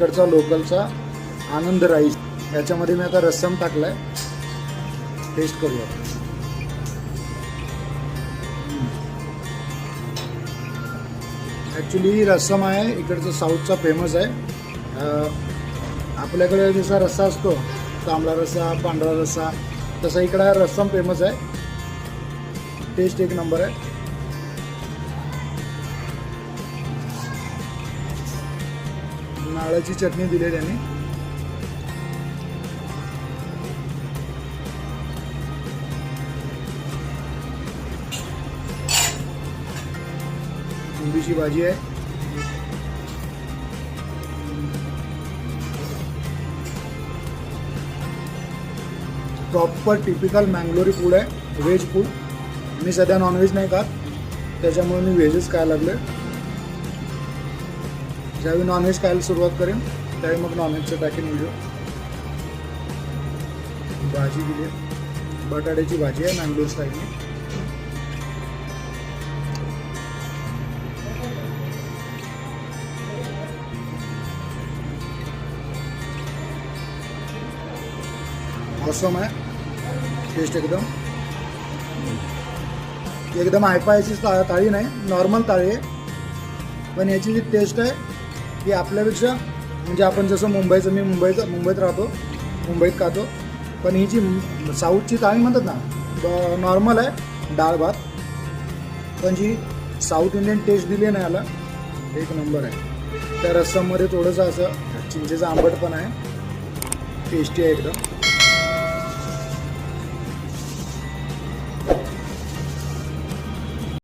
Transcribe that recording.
इकडचा लोकलचा आनंद राईस, याच्यामध्ये मी आता रस्सम टाकलाय, टेस्ट करूया. ॲक्च्युली रस्सम आहे इकडचं साऊथचा फेमस आहे. आपल्याकडे जसा रस्सा असतो तांबडा रस्सा, पांढरा रस्सा, तसा इकडं रस्सम फेमस आहे. टेस्ट एक नंबर आहे. नारळाची चटणी दिली त्यांनी. कोबीची भाजी आहे. प्रॉपर टिपिकल मँगलोरी फूड आहे, व्हेज फूड. मी सध्या नॉनव्हेज नाही खात, त्याच्यामुळे मी व्हेजच खायला लागले. ज्यावेळी नॉनव्हेज खायला सुरुवात करेन त्यावेळी मग नॉनव्हेजचं टाकेन व्हिडिओ. भाजी दिली, बटाट्याची भाजी आहे मँगलोर स्टाईलने. ऑसम आहे टेस्ट. एकदम हायफायची थाळी नाही, नॉर्मल थाळी आहे. पण याची जी टेस्ट आहे ती आपल्यापेक्षा, म्हणजे आपण जसं मी मुंबईत राहतो, मुंबईत खातो. पण ही जी साऊथची थाळी म्हणतात ना, नॉर्मल आहे डाळ भात, पण जी साऊथ इंडियन टेस्ट दिली ना याला, एक नंबर आहे. त्या रस्सममध्ये थोडंसं असं चिंचेचं आंबट पण आहे. टेस्टी आहे एकदम.